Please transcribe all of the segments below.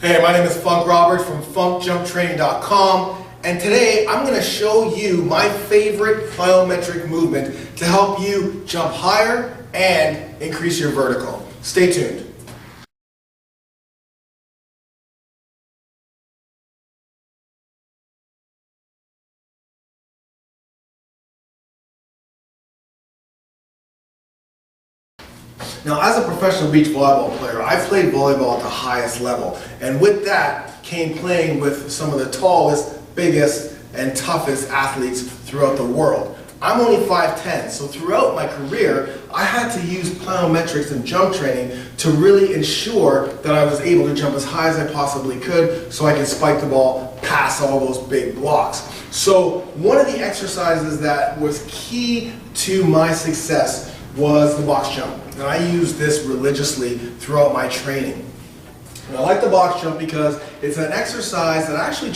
Hey, my name is Funk Robert from funkjumptraining.com, and today I'm going to show you my favorite plyometric movement to help you jump higher and increase your vertical. Stay tuned. Now, as a professional beach volleyball player, I've played volleyball at the highest level, and with that came playing with some of the tallest, biggest, and toughest athletes throughout the world. I'm only 5'10", so throughout my career, I had to use plyometrics and jump training to really ensure that I was able to jump as high as I possibly could so I could spike the ball past all those big blocks. So one of the exercises that was key to my success was the box jump. And I use this religiously throughout my training. And I like the box jump because it's an exercise that actually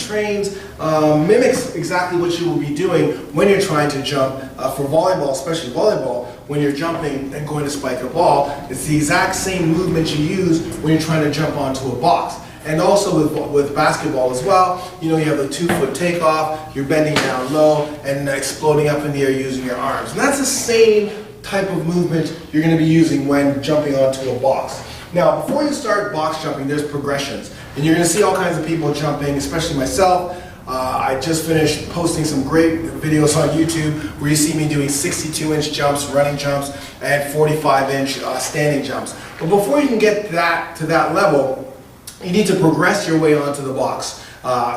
mimics exactly what you will be doing when you're trying to jump for volleyball, especially volleyball, when you're jumping and going to spike a ball. It's the exact same movement you use when you're trying to jump onto a box. And also with basketball as well, you have the 2-foot takeoff, you're bending down low and exploding up in the air using your arms. And that's the same type of movement you're going to be using when jumping onto a box. Now, before you start box jumping, there's progressions. And you're going to see all kinds of people jumping, especially myself. I just finished posting some great videos on YouTube where you see me doing 62-inch jumps, running jumps, and 45-inch standing jumps. But before you can get to that level, you need to progress your way onto the box.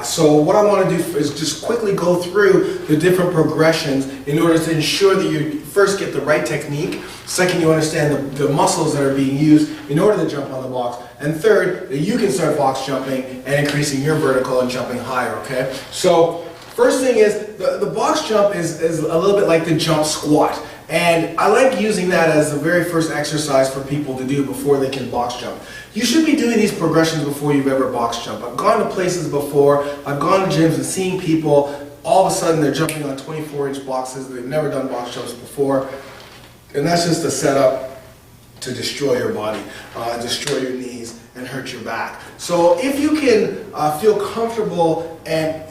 So what I want to do is just quickly go through the different progressions in order to ensure that you first get the right technique, second you understand the muscles that are being used in order to jump on the box, and third that you can start box jumping and increasing your vertical and jumping higher, okay? So first thing is the box jump is a little bit like the jump squat. And I like using that as the very first exercise for people to do before they can box jump. You should be doing these progressions before you've ever box jumped. I've gone to places before, I've gone to gyms and seen people, all of a sudden they're jumping on 24-inch boxes, they've never done box jumps before, and that's just a setup to destroy your body, destroy your knees, and hurt your back. So if you can feel comfortable and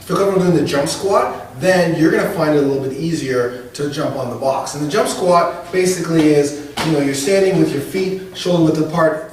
feel comfortable doing the jump squat, then you're going to find it a little bit easier to jump on the box. And the jump squat basically is, you're standing with your feet shoulder width apart,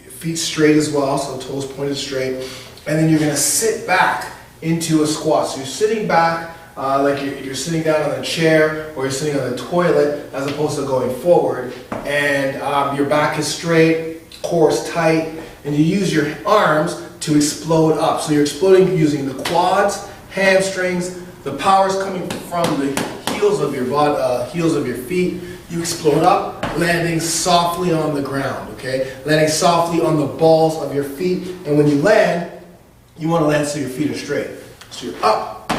feet straight as well, so toes pointed straight, and then you're going to sit back into a squat. So you're sitting back like you're sitting down on a chair or you're sitting on the toilet as opposed to going forward, and your back is straight, core is tight, and you use your arms to explode up. So you're exploding using the quads, hamstrings, the power's coming from the heels of your body, heels of your feet. You explode up, landing softly on the ground, okay? Landing softly on the balls of your feet, and when you land, you want to land so your feet are straight. So you're up,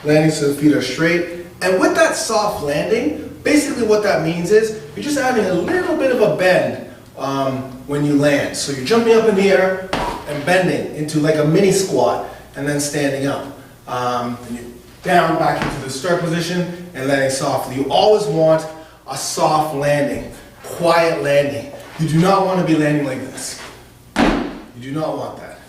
landing so the feet are straight, and with that soft landing, basically what that means is you're just adding a little bit of a bend when you land. So you're jumping up in the air and bending into like a mini squat, and then standing up. And you're down back into the start position and landing softly. You always want a soft landing, quiet landing. You do not want to be landing like this. You do not want that.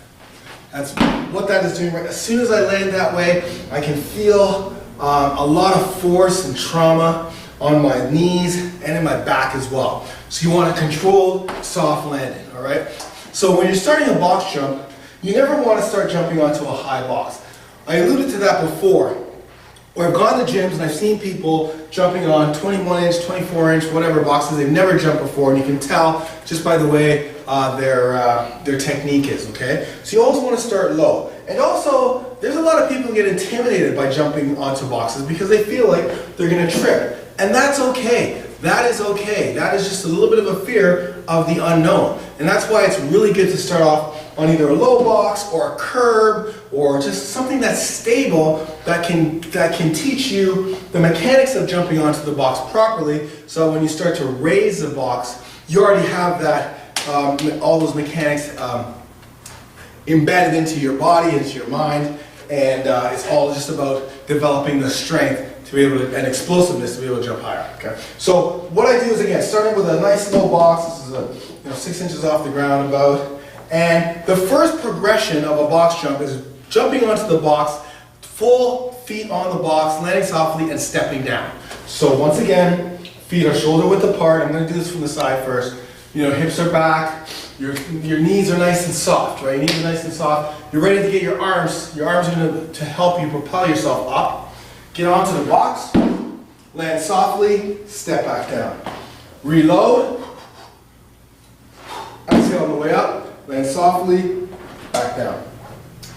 That's what that is doing right. As soon as I land that way, I can feel a lot of force and trauma on my knees and in my back as well. So you want a controlled, soft landing, all right? So when you're starting a box jump, you never want to start jumping onto a high box. I alluded to that before, where I've gone to gyms and I've seen people jumping on 21-inch, 24-inch, whatever boxes they've never jumped before, and you can tell just by the way their technique is, okay? So you always want to start low. And also, there's a lot of people who get intimidated by jumping onto boxes because they feel like they're going to trip. And that's okay. That is okay. That is just a little bit of a fear of the unknown. And that's why it's really good to start off on either a low box or a curb or just something that's stable that can teach you the mechanics of jumping onto the box properly, so when you start to raise the box, you already have that all those mechanics embedded into your body, into your mind, and it's all just about developing the strength to be able to, and explosiveness to be able to jump higher. Okay. So what I do is, again, starting with a nice low box. This is 6 inches off the ground about, And the first progression of a box jump is jumping onto the box, full feet on the box, landing softly and stepping down. So once again, feet are shoulder width apart. I'm going to do this from the side first. You know, hips are back, your knees are nice and soft, right? Your knees are nice and soft. You're ready to get your arms are going to help you propel yourself up. Get onto the box, land softly, step back down. Reload, exhale on the way up, land softly, back down.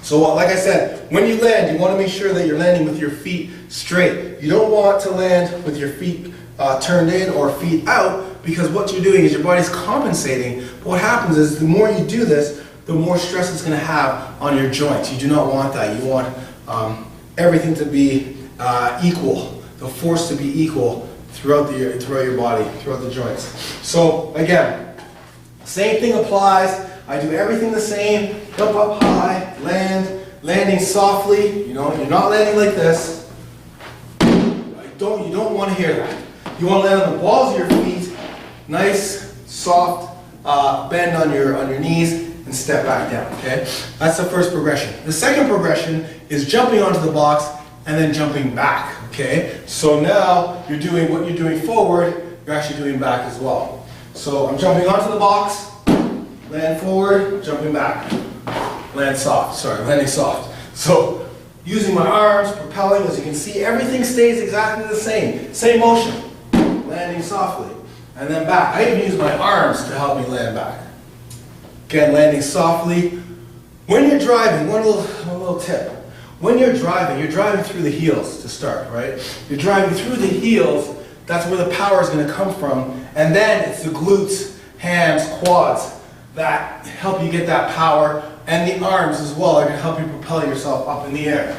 So like I said, when you land, you want to make sure that you're landing with your feet straight. You don't want to land with your feet turned in or feet out, because what you're doing is your body's compensating. But what happens is the more you do this, the more stress it's going to have on your joints. You do not want that. You want everything to be equal, the force to be equal throughout your body, throughout the joints. So again, same thing applies. I do everything the same. Jump up high, landing softly. You know, you're not landing like this. You don't want to hear that. You want to land on the balls of your feet, nice, soft, bend on your knees, and step back down, okay? That's the first progression. The second progression is jumping onto the box and then jumping back, okay? So now you're doing what you're doing forward, you're actually doing back as well. So I'm jumping onto the box, land forward, jumping back, landing soft. So using my arms, propelling, as you can see, everything stays exactly the same. Same motion. Landing softly, and then back. I even use my arms to help me land back. Again, landing softly. When you're driving, one little tip. When you're driving through the heels to start, right? You're driving through the heels, that's where the power is going to come from, and then it's the glutes, hams, quads that help you get that power, and the arms as well are going to help you propel yourself up in the air,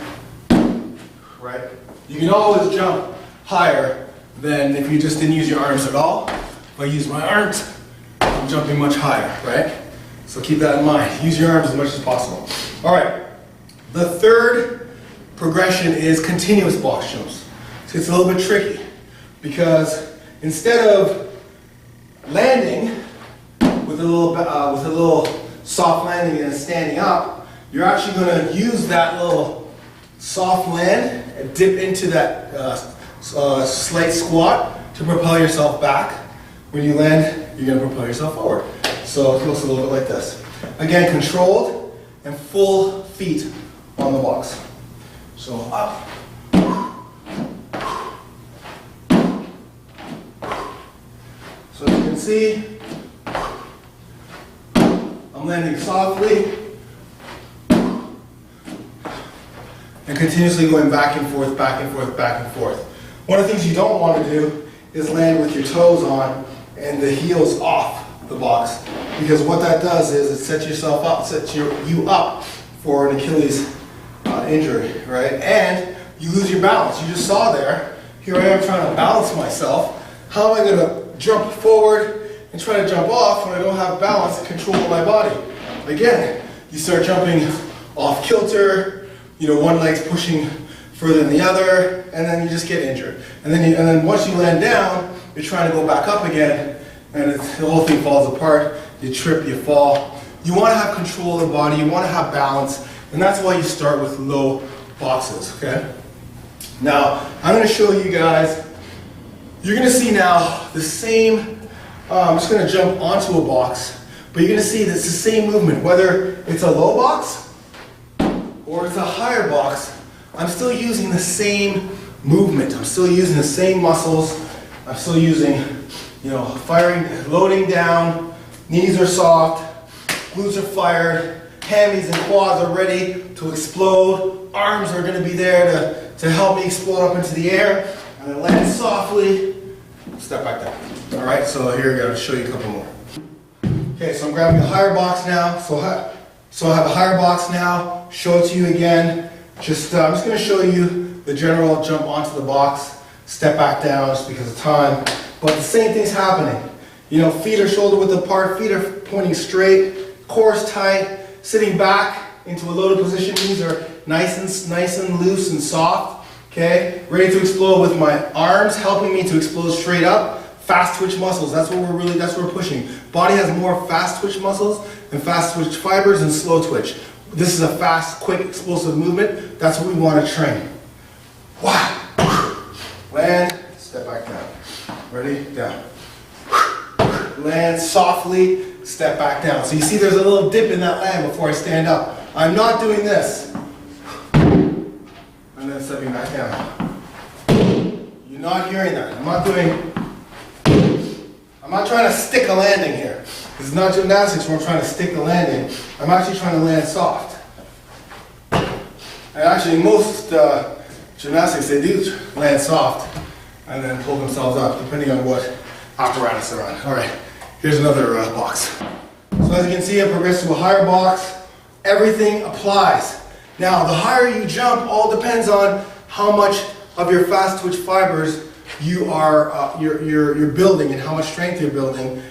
right? You can always jump higher than if you just didn't use your arms at all. If I use my arms, I'm jumping much higher, right? So keep that in mind. Use your arms as much as possible. All right. The third progression is continuous box jumps. So it's a little bit tricky because instead of landing with a little soft landing and standing up, you're actually going to use that little soft land and dip into that slight squat to propel yourself back. When you land, you're going to propel yourself forward. So it looks a little bit like this. Again, controlled and full feet on the box. So up. So as you can see, I'm landing softly and continuously going back and forth, back and forth, back and forth. One of the things you don't want to do is land with your toes on and the heels off the box, because what that does is it sets you up for an Achilles injury, right? And you lose your balance. You just saw there, here I am trying to balance myself. How am I going to jump forward and try to jump off when I don't have balance and control of my body? Again, you start jumping off kilter, you know, one leg's pushing further than the other, and then you just get injured. And then once you land down, you're trying to go back up again, and the whole thing falls apart. You trip, you fall. You want to have control of the body, you want to have balance, and that's why you start with low boxes, okay? Now, I'm going to show you guys, you're going to see now the same, I'm just going to jump onto a box, but you're going to see that it's the same movement, whether it's a low box or it's a higher box. I'm still using the same movement. I'm still using the same muscles. I'm still using, you know, loading down, knees are soft, glutes are fired, hammies and quads are ready to explode, arms are going to be there to help me explode up into the air, and then land softly, step back down. All right, so here we go, I'll show you a couple more. Okay, so I'm grabbing a higher box now. So I have a higher box now, show it to you again. I'm just going to show you the general jump onto the box, step back down just because of time. But the same thing's happening. You know, feet are shoulder width apart, feet are pointing straight, core is tight, sitting back into a loaded position. Knees are nice and loose and soft. Okay, ready to explode with my arms helping me to explode straight up. Fast twitch muscles, that's what we're pushing. Body has more fast twitch muscles and fast twitch fibers and slow twitch. This is a fast, quick, explosive movement. That's what we want to train. Wow. Land, step back down. Ready? Down. Land softly, step back down. So you see there's a little dip in that land before I stand up. I'm not doing this. And then stepping back down. You're not hearing that. I'm not trying to stick a landing here. This is not gymnastics where I'm trying to stick the landing. I'm actually trying to land soft. And actually most gymnastics, they do land soft and then pull themselves up depending on what apparatus they're on. All right, here's another box. So as you can see, I progressed to a higher box. Everything applies. Now, the higher you jump all depends on how much of your fast twitch fibers you are you're building and how much strength you're building,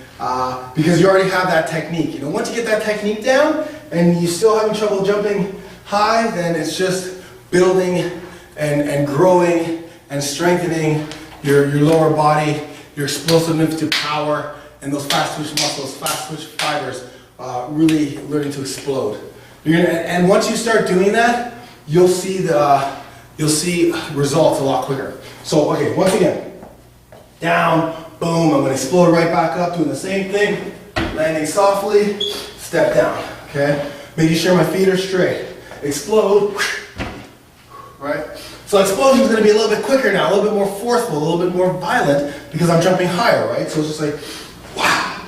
because you already have that technique. You know, once you get that technique down and you're still having trouble jumping high, then it's just building and growing and strengthening your lower body, your explosiveness to power, and those fast twitch muscles, fast twitch fibers, really learning to explode. And once you start doing that, you'll see results a lot quicker. So, okay, once again, down, boom, I'm going to explode right back up, doing the same thing, landing softly, step down, okay? Making sure my feet are straight. Explode, right? So explosion is going to be a little bit quicker now, a little bit more forceful, a little bit more violent, because I'm jumping higher, right? So it's just like, wow,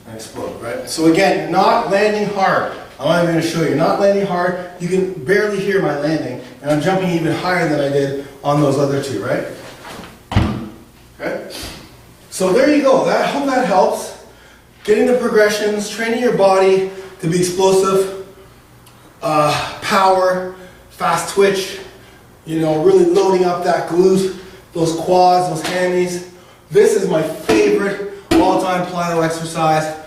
and explode, right? So again, you're not landing hard. I'm not even going to show you. Not landing hard. You can barely hear my landing, and I'm jumping even higher than I did on those other two, right? Okay? So there you go. I hope that helps. Getting the progressions, training your body to be explosive, power, fast twitch, you know, really loading up that glute, those quads, those hammies. This is my favorite all-time plyo exercise.